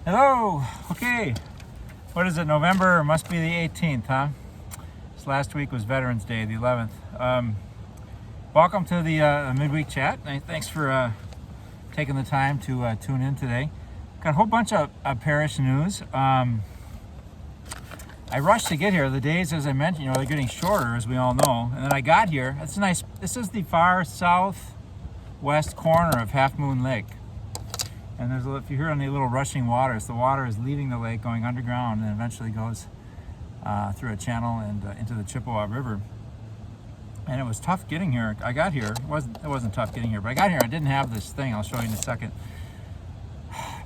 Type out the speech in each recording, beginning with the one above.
Hello. Okay. What is it? November must be the 18th, huh? This last week was Veterans Day, the 11th. Welcome to the midweek chat. Thanks for taking the time to tune in today. Got a whole bunch of parish news. I rushed to get here. The days, as I mentioned, they're getting shorter, as we all know. And then I got here. It's nice. This is the far southwest corner of Half Moon Lake. And if you hear any little rushing waters, the water is leaving the lake, going underground, and eventually goes through a channel and into the Chippewa River. And it was tough getting here. I got here. It wasn't tough getting here, but I got here. I didn't have this thing. I'll show you in a second.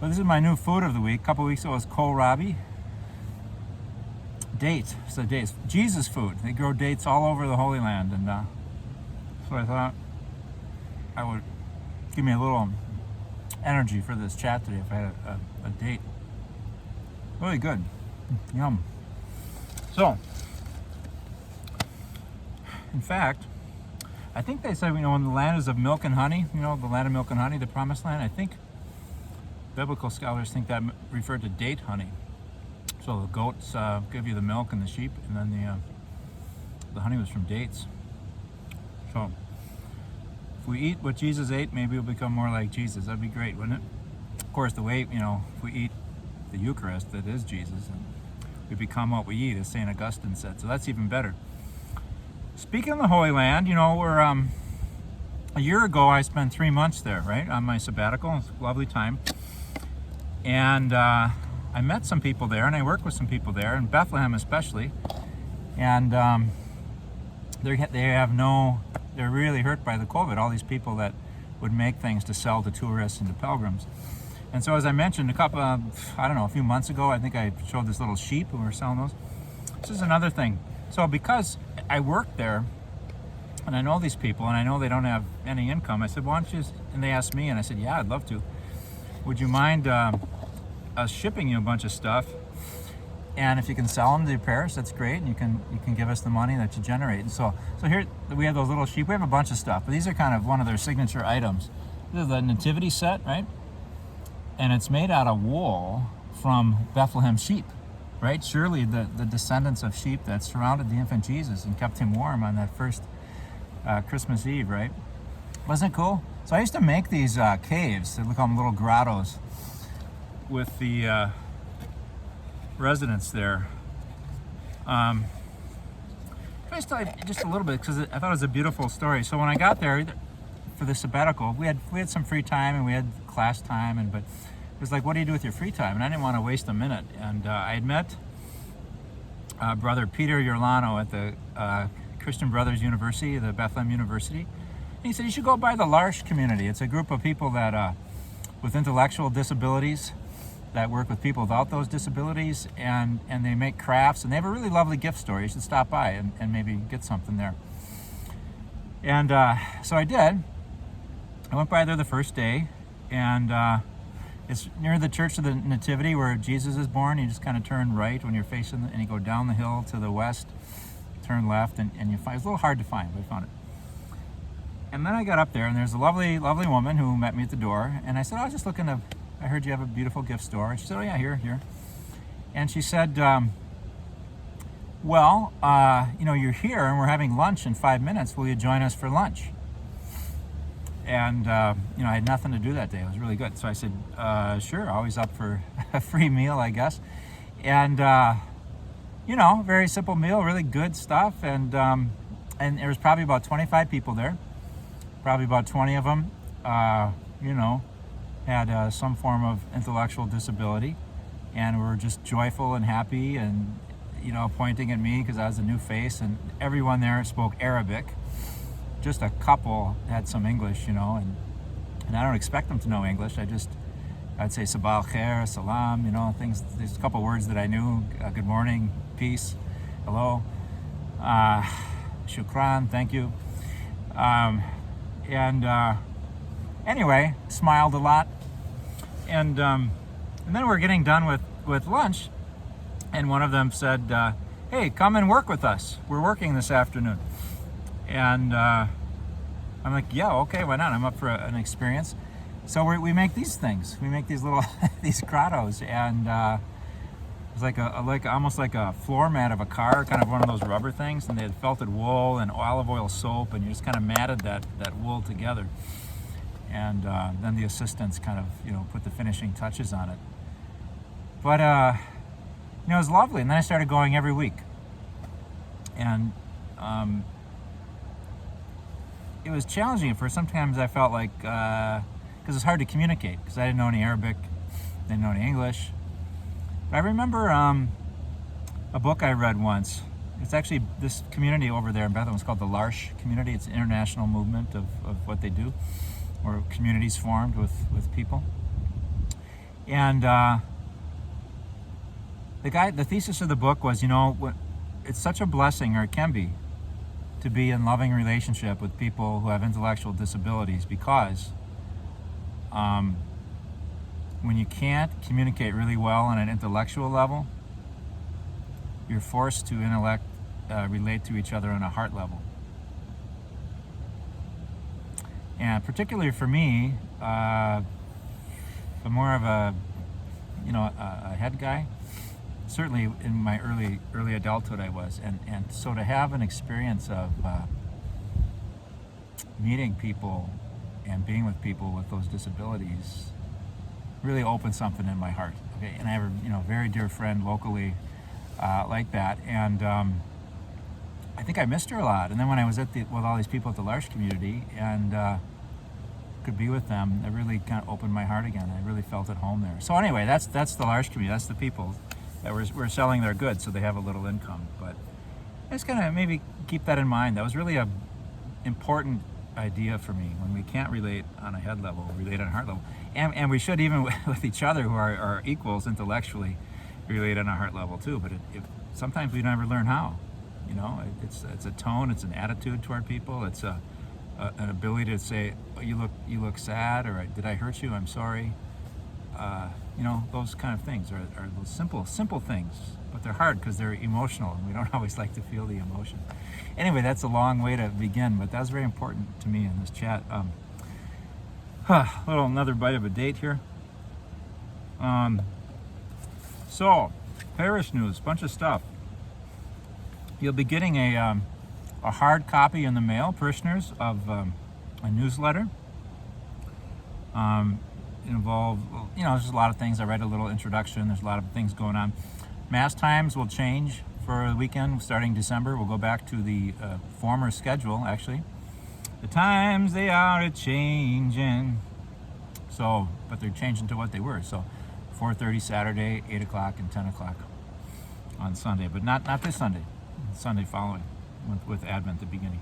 But this is my new food of the week. A couple weeks ago it was kohlrabi. Dates. So dates. Jesus food. They grow dates all over the Holy Land, and so I thought I would give me a little energy for this chat today if I had a date. Really good. Yum. So, in fact, I think they said, when the land is of milk and honey, the land of milk and honey, the promised land, I think biblical scholars think that referred to date honey. So the goats give you the milk and the sheep, and then the honey was from dates. So, if we eat what Jesus ate, maybe we'll become more like Jesus. That'd be great, wouldn't it? Of course, the way, if we eat the Eucharist, that is Jesus, and we become what we eat, as St. Augustine said. So that's even better. Speaking of the Holy Land, we're, a year ago, I spent 3 months there, right, on my sabbatical. It was a lovely time. And I met some people there, and I worked with some people there, in Bethlehem especially. And they're really hurt by the COVID, all these people that would make things to sell to tourists and to pilgrims. And so, as I mentioned, a few months ago, I think I showed this little sheep and we were selling those. This is another thing. So because I worked there and I know these people and I know they don't have any income, I said, why don't you, and they asked me, and I said, yeah, I'd love to. Would you mind us shipping you a bunch of stuff? And if you can sell them to your parish, that's great, and you can give us the money that you generate. And so here we have those little sheep. We have a bunch of stuff, but these are kind of one of their signature items. This is the Nativity Set, right? And it's made out of wool from Bethlehem sheep, right? Surely the descendants of sheep that surrounded the infant Jesus and kept him warm on that first Christmas Eve, right? Wasn't it cool? So I used to make these caves. They call them little grottos with the residents there. Just a little bit, because I thought it was a beautiful story. So when I got there for the sabbatical, we had some free time and we had class time, but it was like, what do you do with your free time? And I didn't want to waste a minute. And I had met Brother Peter Urlano at the Christian Brothers University, the Bethlehem University. And he said, you should go by the L'Arche community. It's a group of people that with intellectual disabilities that work with people without those disabilities, and they make crafts, and they have a really lovely gift store. You should stop by and maybe get something there. And so I did. I went by there the first day, and it's near the Church of the Nativity where Jesus is born. You just kind of turn right when you're facing, and you go down the hill to the west, turn left, and you find, it's a little hard to find, but I found it. And then I got up there, and there's a lovely, lovely woman who met me at the door, and I said, I was just looking to, I heard you have a beautiful gift store. And she said, oh yeah, here. And she said, you're here and we're having lunch in 5 minutes. Will you join us for lunch? And, I had nothing to do that day. It was really good. So I said, sure, always up for a free meal, I guess. And, very simple meal, really good stuff. And there was probably about 25 people there. Probably about 20 of them, had some form of intellectual disability, and were just joyful and happy, and pointing at me because I was a new face, and everyone there spoke Arabic. Just a couple had some English, and I don't expect them to know English. I'd say sabah al-khair, salam, things. There's a couple words that I knew: good morning, peace, hello, shukran, thank you, anyway, smiled a lot. And then we're getting done with lunch, and one of them said, hey, come and work with us. We're working this afternoon. And I'm like, yeah, okay, why not? I'm up for an experience. So we make these things. We make these little these grottos, and it's like almost like a floor mat of a car, kind of one of those rubber things, and they had felted wool and olive oil soap, and you just kind of matted that wool together, and then the assistants kind of put the finishing touches on it. But it was lovely, and then I started going every week, and it was challenging at first. Sometimes I felt like because it's hard to communicate because I didn't know any Arabic, didn't know any English. But I remember a book I read once. It's actually this community over there in Bethlehem. It's called the L'Arche community. It's an international movement of what they do, where communities formed with people. And the thesis of the book was, it's such a blessing, or it can be, to be in loving relationship with people who have intellectual disabilities, because when you can't communicate really well on an intellectual level, you're forced to relate to each other on a heart level. And particularly for me, I'm more of a head guy. Certainly in my early adulthood I was, and so to have an experience of meeting people and being with people with those disabilities really opened something in my heart. Okay, and I have a very dear friend locally like that, and I think I missed her a lot. And then when I was with all these people at the L'Arche community and could be with them, it really kind of opened my heart again. I really felt at home there. So anyway, that's the L'Arche community. That's the people that we're selling their goods, so they have a little income. But I just kind of maybe keep that in mind. That was really a important idea for me. When we can't relate on a head level, relate on a heart level, and we should, even with each other who are equals intellectually, relate on a heart level too. But sometimes we never learn how. It's a tone, it's an attitude toward people, it's an ability to say, oh, you look sad, or did I hurt you? I'm sorry. Those kind of things are those simple things, but they're hard because they're emotional, and we don't always like to feel the emotion. Anyway, that's a long way to begin, but that was very important to me in this chat. Another bite of a date here. So, Parish news, bunch of stuff. You'll be getting a hard copy in the mail, parishioners, of a newsletter. Involve, there's a lot of things. I read a little introduction. There's a lot of things going on. Mass times will change for the weekend starting December. We'll go back to the former schedule, actually. The times they are a-changing. So, but they're changing to what they were. So 4:30 Saturday, 8 o'clock, and 10 o'clock on Sunday. But not this Sunday. Sunday following, with Advent at the beginning.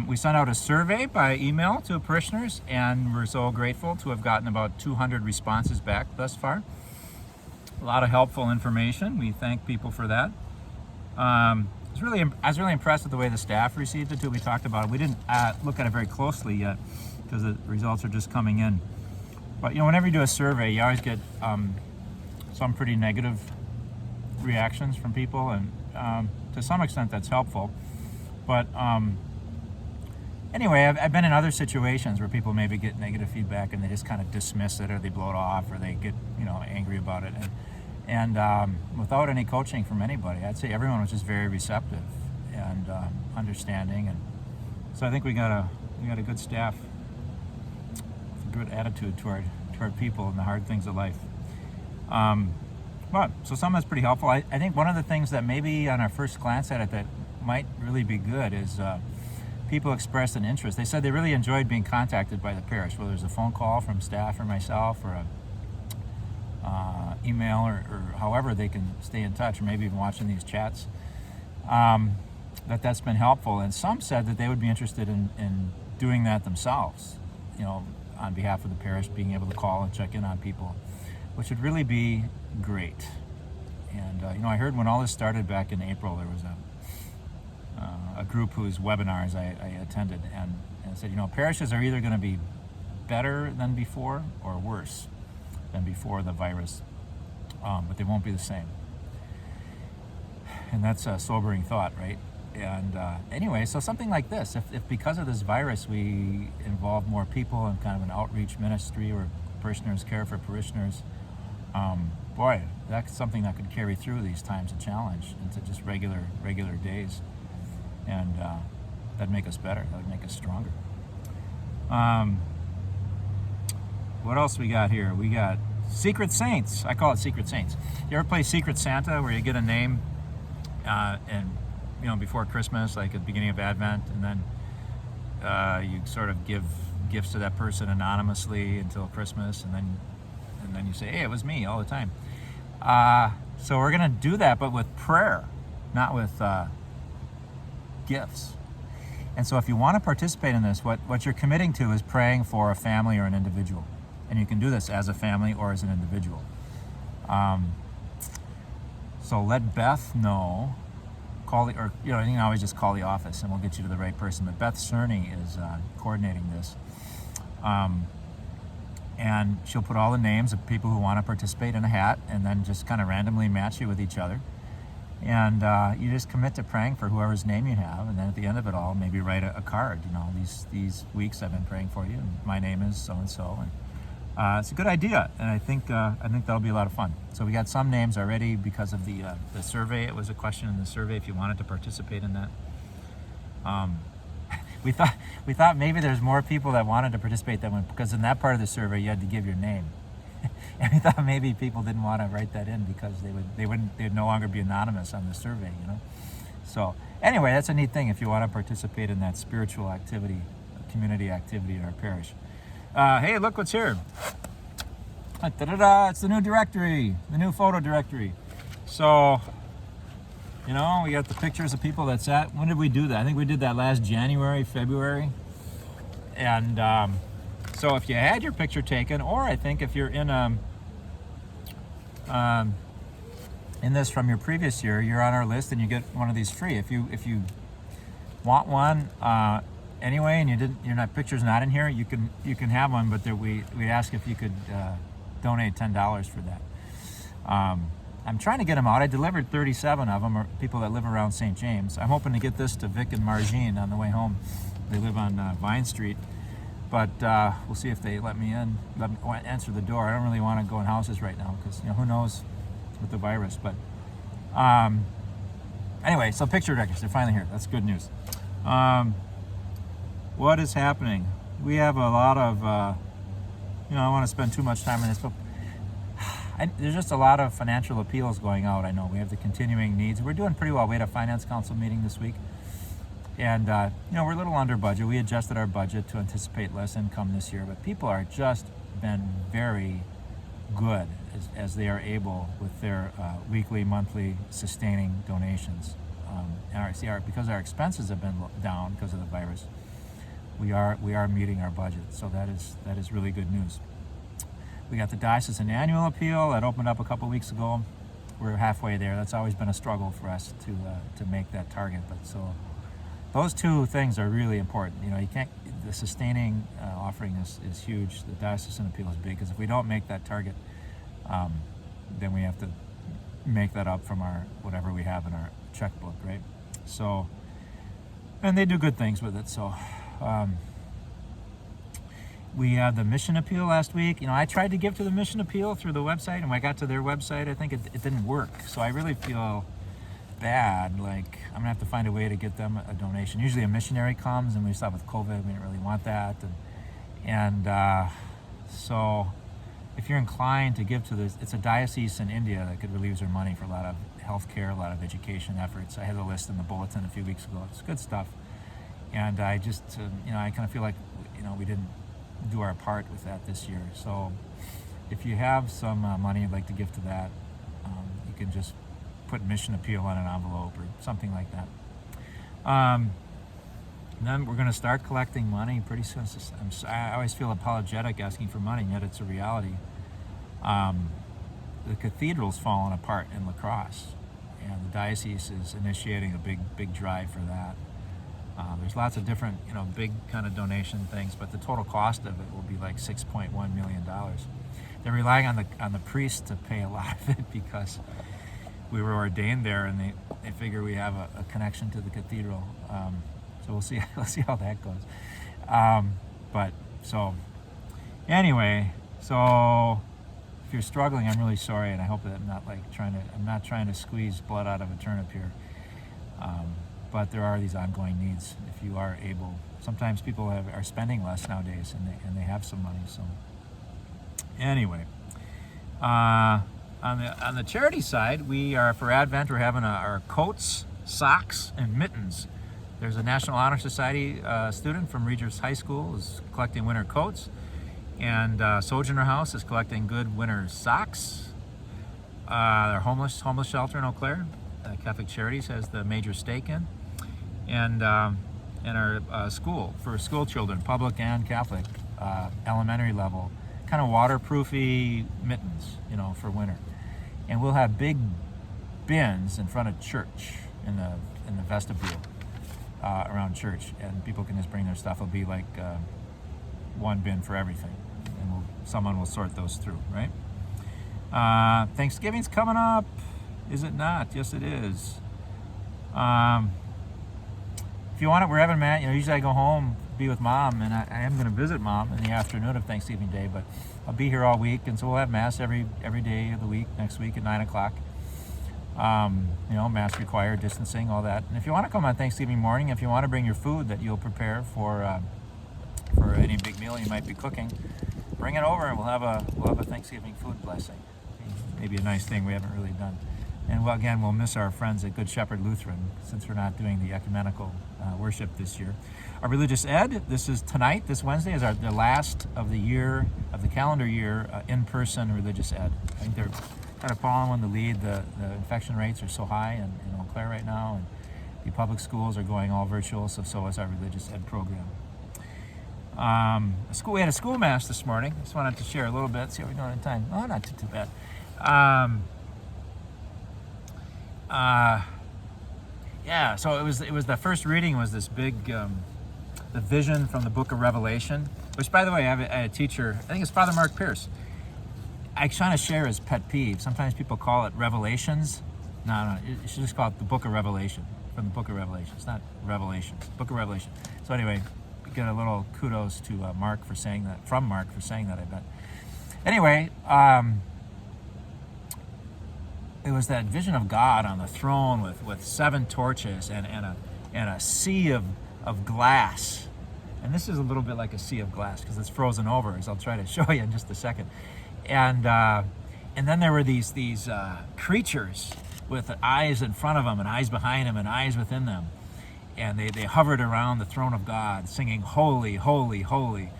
We sent out a survey by email to parishioners, and we're so grateful to have gotten about 200 responses back thus far. A lot of helpful information. We thank people for that. I was really impressed with the way the staff received it too. We talked about it. We didn't look at it very closely yet because the results are just coming in. But whenever you do a survey, you always get some pretty negative reactions from people, and to some extent that's helpful. But anyway, I've been in other situations where people maybe get negative feedback and they just kind of dismiss it, or they blow it off, or they get angry about it, and without any coaching from anybody, I'd say everyone was just very receptive and understanding, and so I think we got a good staff, with a good attitude toward people and the hard things of life. So some that's pretty helpful. I think one of the things that maybe on our first glance at it that might really be good is people expressed an interest. They said they really enjoyed being contacted by the parish, whether it's a phone call from staff or myself, or a email, or however they can stay in touch, or maybe even watching these chats. That's been helpful. And some said that they would be interested in doing that themselves, on behalf of the parish, being able to call and check in on people, which would really be great. And I heard when all this started back in April, there was a group whose webinars I attended, and said, parishes are either going to be better than before or worse than before the virus, but they won't be the same. And that's a sobering thought, right? And anyway, so something like this, if because of this virus we involve more people in kind of an outreach ministry where parishioners care for parishioners, boy, that's something that could carry through these times of challenge into just regular days. And that'd make us better. That would make us stronger. What else we got here? We got Secret Saints. I call it Secret Saints. You ever play Secret Santa, where you get a name and before Christmas, like at the beginning of Advent, and then you sort of give gifts to that person anonymously until Christmas, and then you say, hey, it was me all the time. So we're gonna do that, but with prayer, not with gifts. And so if you want to participate in this, what you're committing to is praying for a family or an individual. And you can do this as a family or as an individual. So let Beth know. You can always just call the office and we'll get you to the right person. But Beth Cerny is coordinating this. And she'll put all the names of people who want to participate in a hat and then just kind of randomly match you with each other. And you just commit to praying for whoever's name you have, and then at the end of it all, maybe write a card. These weeks I've been praying for you, and my name is so and so. And it's a good idea, and I think that'll be a lot of fun. So we got some names already because of the survey. It was a question in the survey if you wanted to participate in that. We thought maybe there's more people that wanted to participate because in that part of the survey you had to give your name. And we thought maybe people didn't want to write that in because they'd no longer be anonymous on the survey, So anyway, that's a neat thing if you want to participate in that spiritual activity, community activity in our parish. Hey, look what's here. It's the new directory, the new photo directory. So, we got the pictures of people that's at. When did we do that? I think we did that last January, February. And so if you had your picture taken, or I think if you're in this from your previous year, you're on our list and you get one of these free. If you want one anyway, and your picture's not in here, you can have one. But we ask if you could donate $10 for that. I'm trying to get them out. I delivered 37 of them, or people that live around St. James. I'm hoping to get this to Vic and Margine on the way home. They live on Vine Street. But we'll see if they let me in, answer the door. I don't really want to go in houses right now because, who knows with the virus. But anyway, so picture directors, they're finally here. That's good news. What is happening? We have a lot of, I don't want to spend too much time on this, but there's just a lot of financial appeals going out. I know we have the continuing needs. We're doing pretty well. We had a finance council meeting this week. And, we're a little under budget. We adjusted our budget to anticipate less income this year, but people are just been very good as they are able with their weekly, monthly sustaining donations. Because our expenses have been down because of the virus, we are meeting our budget. So that is really good news. We got the diocesan annual appeal that opened up a couple weeks ago. We're halfway there. That's always been a struggle for us to make that target, but so. Those two things are really important. The sustaining offering is huge. The diocesan appeal is big because if we don't make that target, then we have to make that up from whatever we have in our checkbook, right? So, and they do good things with it. So, we had the mission appeal last week. I tried to give to the mission appeal through the website, and when I got to their website, I think it didn't work. So I really feel bad. Like, I'm gonna have to find a way to get them a donation. Usually a missionary comes, and we saw with COVID, we didn't really want that. So if you're inclined to give to this, it's a diocese in India that could really use their money for a lot of healthcare, a lot of education efforts. I had a list in the bulletin a few weeks ago. It's good stuff. And I just, I kind of feel like, we didn't do our part with that this year. So if you have some money you'd like to give to that, you can just put mission appeal on an envelope or something like that. Then we're going to start collecting money pretty soon. I always feel apologetic asking for money, yet it's a reality. The cathedral's fallen apart in La Crosse, and the diocese is initiating a big drive for that. There's lots of different, big kind of donation things, but the total cost of it will be like $6.1 million. They're relying on the priests to pay a lot of it because we were ordained there, and they figure we have a connection to the cathedral. So we'll see how that goes. But so anyway, so if you're struggling, I'm really sorry, and I hope that I'm not trying to squeeze blood out of a turnip here. But there are these ongoing needs. If you are able, sometimes people are spending less nowadays, and they have some money. So anyway, on the charity side, we are, for Advent, we're having our coats, socks, and mittens. There's a National Honor Society student from Regis High School is collecting winter coats, and Sojourner House is collecting good winter socks. Their homeless shelter in Eau Claire, Catholic Charities has the major stake in, and our school for school children, public and Catholic, elementary level, kind of waterproofy mittens, for winter. And we'll have big bins in front of church in the vestibule around church, and people can just bring their stuff. It'll be like one bin for everything, and someone will sort those through, right? Thanksgiving's coming up, is it not? Yes, it is. If you want it, we're having Matt. Usually I go home, be with Mom, and I am going to visit Mom in the afternoon of Thanksgiving Day, but I'll be here all week, and so we'll have Mass every day of the week, next week at 9 o'clock. Mass required, distancing, all that. And if you want to come on Thanksgiving morning, if you want to bring your food that you'll prepare for any big meal you might be cooking, bring it over, and we'll have a Thanksgiving food blessing. Maybe a nice thing we haven't really done. And we'll miss our friends at Good Shepherd Lutheran, since we're not doing the ecumenical worship this year. Our religious ed, this Wednesday is the last of the year, of the calendar year, in-person religious ed. I think they're kind of following the lead. The infection rates are so high in Eau Claire right now, and the public schools are going all virtual, so is our religious ed program. We had a school mass this morning. Just wanted to share a little bit, see how we're doing in time. Oh, not too bad. So it was the first reading was this big, the vision from the book of Revelation, which, by the way, I have a teacher, I think it's Father Mark Pierce. I kind of share his pet peeve. Sometimes people call it Revelations. No, you should just call it the book of Revelation, from the book of Revelation. It's not Revelations, book of Revelation. So anyway, get a little kudos to Mark for saying that, I bet. Anyway, it was that vision of God on the throne with 7 torches and a sea of glass. And this is a little bit like a sea of glass because it's frozen over, as I'll try to show you in just a second. And then there were these creatures with eyes in front of them and eyes behind them and eyes within them. And they hovered around the throne of God singing, "Holy, holy, holy."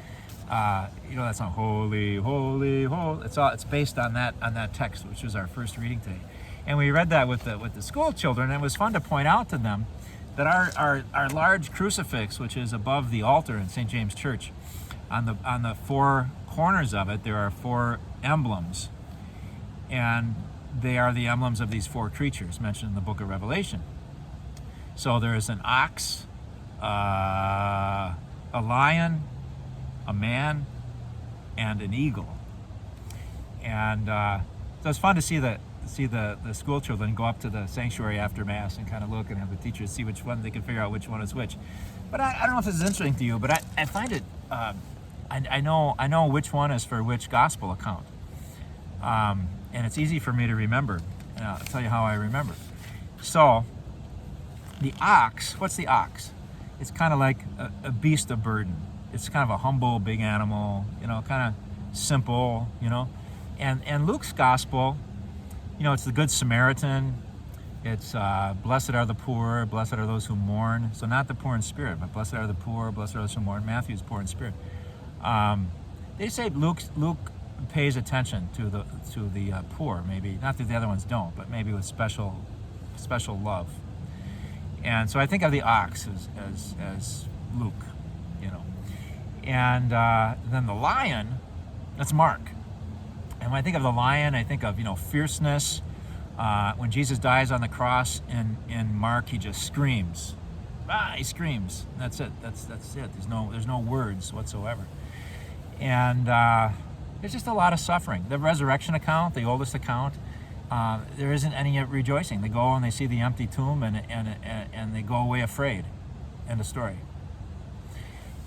That song, "Holy, holy, holy." It's based on that text, which was our first reading today. And we read that with the school children, and it was fun to point out to them that our large crucifix, which is above the altar in St. James Church, on the 4 corners of it, there are 4 emblems. And they are the emblems of these 4 creatures mentioned in the book of Revelation. So there is an ox, a lion, a man, and an eagle. And so it's fun to see the school children go up to the sanctuary after Mass and kind of look and have the teachers see which one, they can figure out which one is which. But I don't know if this is interesting to you, but I find it, I know which one is for which gospel account. And it's easy for me to remember. And I'll tell you how I remember. So, the ox, what's the ox? It's kind of like a beast of burden. It's kind of a humble, big animal, kind of simple, And Luke's gospel, it's the Good Samaritan. It's blessed are the poor, blessed are those who mourn. So not the poor in spirit, but blessed are the poor, blessed are those who mourn. Matthew's poor in spirit. They say Luke pays attention to the poor, maybe. Not that the other ones don't, but maybe with special love. And so I think of the ox as Luke, And then the lion, that's Mark. And when I think of the lion, I think of, fierceness. When Jesus dies on the cross in Mark, he just screams. He screams. That's it. That's it. There's no words whatsoever. And there's just a lot of suffering. The resurrection account, the oldest account, there isn't any rejoicing. They go and they see the empty tomb and they go away afraid. End of story.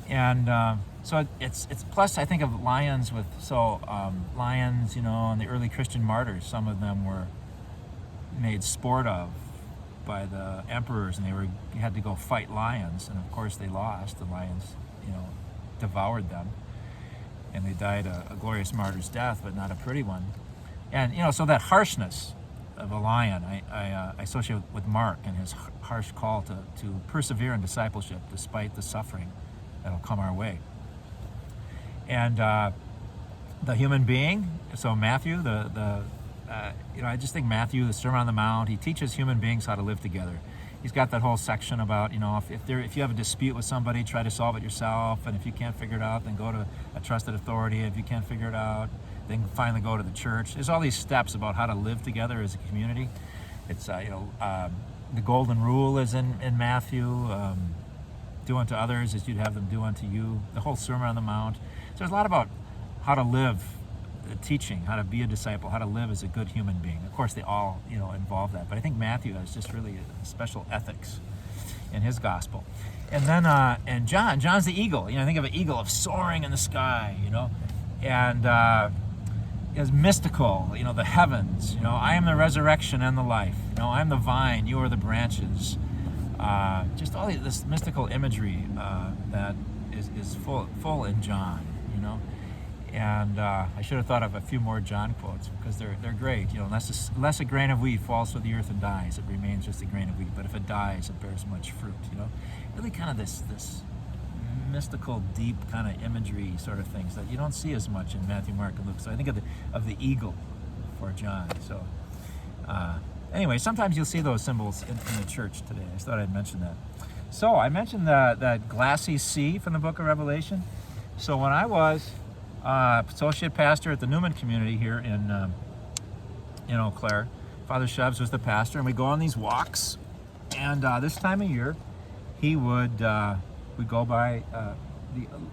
And so it's plus I think of lions lions, and the early Christian martyrs. Some of them were made sport of by the emperors, and they had to go fight lions, and of course they lost. The lions, devoured them, and they died a glorious martyr's death, but not a pretty one. And so that harshness of a lion, I associate with Mark and his harsh call to persevere in discipleship despite the suffering that'll come our way. And the human being, so Matthew, I just think Matthew, the Sermon on the Mount, he teaches human beings how to live together. He's got that whole section about, if you have a dispute with somebody, try to solve it yourself, and if you can't figure it out, then go to a trusted authority. If you can't figure it out, then finally go to the church. There's all these steps about how to live together as a community. It's, the golden rule is in Matthew. Do unto others as you'd have them do unto you. The whole Sermon on the Mount. So there's a lot about how to live, teaching, how to be a disciple, how to live as a good human being. Of course, they all, involve that. But I think Matthew has just really a special ethics in his gospel. And then, and John's the eagle. Think of an eagle of soaring in the sky, and is mystical, the heavens. I am the resurrection and the life. I am the vine, you are the branches. Just all this mystical imagery that is full in John, And I should have thought of a few more John quotes because they're great. Unless a grain of wheat falls to the earth and dies, it remains just a grain of wheat. But if it dies, it bears much fruit. Really kind of this mystical, deep kind of imagery sort of things that you don't see as much in Matthew, Mark, and Luke. So I think of the eagle for John. So anyway, sometimes you'll see those symbols in the church today. I just thought I'd mention that. So I mentioned that Glassy Sea from the book of Revelation. So when I was associate pastor at the Newman community here in Eau Claire, Father Shubs was the pastor, and we go on these walks. And this time of year, he would we go by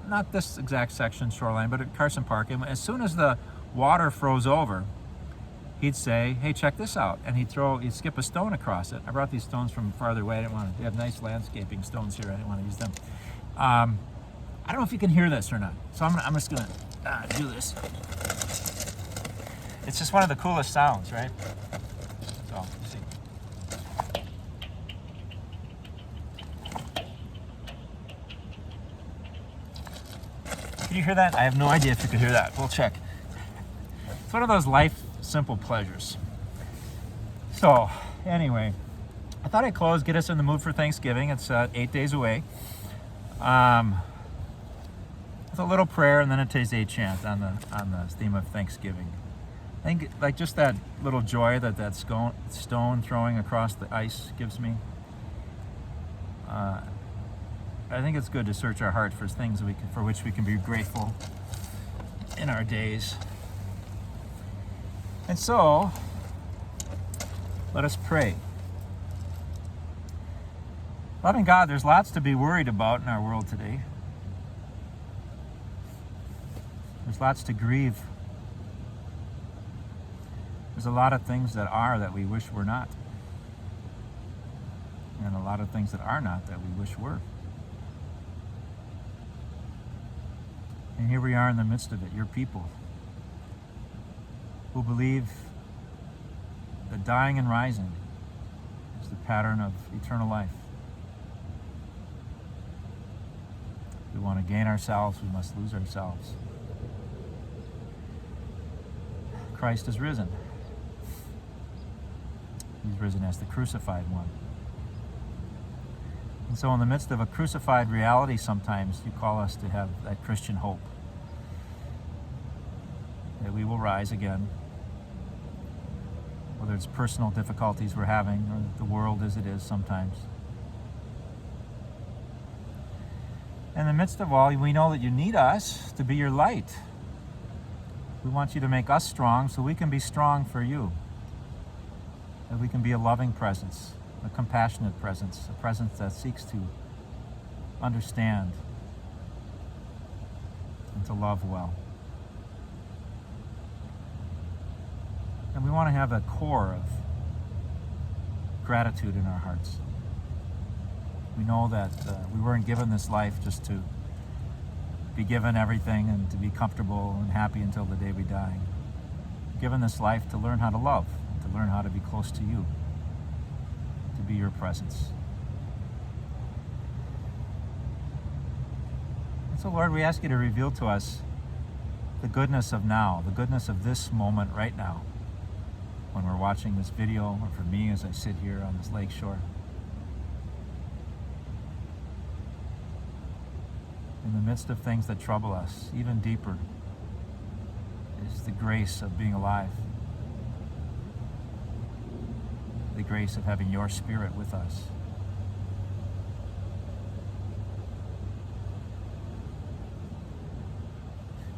not this exact section shoreline, but at Carson Park. And as soon as the water froze over, he'd say, "Hey, check this out," and he'd skip a stone across it. I brought these stones from farther away. They have nice landscaping stones here. I didn't want to use them. I don't know if you can hear this or not, so I'm just gonna do this. It's just one of the coolest sounds, right? So, let's see. Can you hear that? I have no idea if you could hear that. We'll check. It's one of those life simple pleasures. So, anyway, I thought I'd close, get us in the mood for Thanksgiving. It's 8 days away. With a little prayer and then a Taizé chant on the theme of Thanksgiving. I think like just that little joy that stone throwing across the ice gives me. I think it's good to search our heart for things for which we can be grateful in our days. And so, let us pray. Loving God, there's lots to be worried about in our world today. There's lots to grieve. There's a lot of things that we wish were not. And a lot of things that are not that we wish were. And here we are in the midst of it, your people, who believe that dying and rising is the pattern of eternal life. If we want to gain ourselves, we must lose ourselves. Christ is risen. He's risen as the crucified one. And so in the midst of a crucified reality, sometimes you call us to have that Christian hope that we will rise again, whether it's personal difficulties we're having or the world as it is sometimes. In the midst of all, we know that you need us to be your light. We want you to make us strong so we can be strong for you. That we can be a loving presence, a compassionate presence, a presence that seeks to understand and to love well. And we want to have a core of gratitude in our hearts. We know that we weren't given this life just to be given everything and to be comfortable and happy until the day we die. We're given this life to learn how to love, to learn how to be close to you, to be your presence. And so, Lord, we ask you to reveal to us the goodness of now, the goodness of this moment right now, when we're watching this video, or for me as I sit here on this lake shore. In the midst of things that trouble us, even deeper is the grace of being alive, the grace of having your Spirit with us.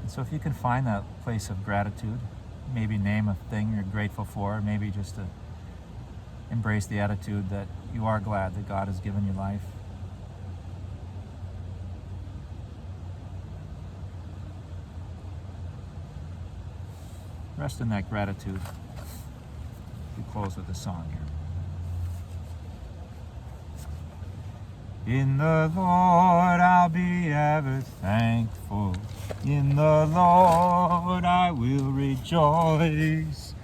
And so if you can find that place of gratitude, maybe name a thing you're grateful for, maybe just to embrace the attitude that you are glad that God has given you life. Rest in that gratitude. We close with a song here. In the Lord I'll be ever thankful. In the Lord I will rejoice.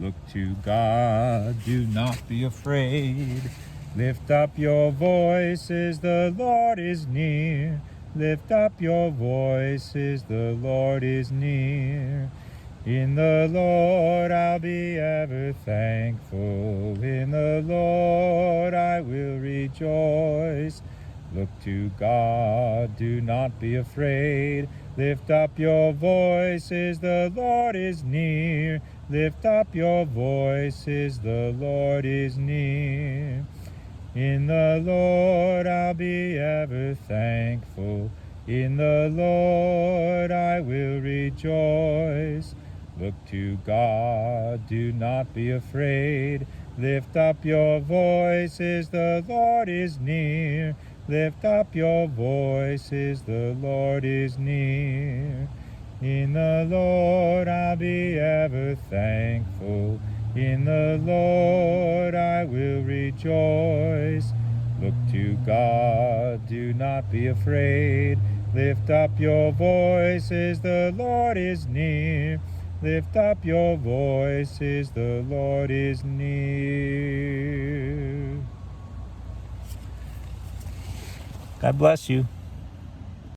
Look to God, do not be afraid. Lift up your voices, the Lord is near. Lift up your voices, the Lord is near. In the Lord I'll be ever thankful. In the Lord I will rejoice. Look to God, do not be afraid. Lift up your voices, the Lord is near. Lift up your voices, the Lord is near. In the Lord I'll be ever thankful. In the Lord I will rejoice. Look to God, do not be afraid. Lift up your voices, the Lord is near. Lift up your voices, the Lord is near. In the Lord I'll be ever thankful. In the Lord I will rejoice. Look to God, do not be afraid. Lift up your voices, the Lord is near. Lift up your voices, the Lord is near. God bless you.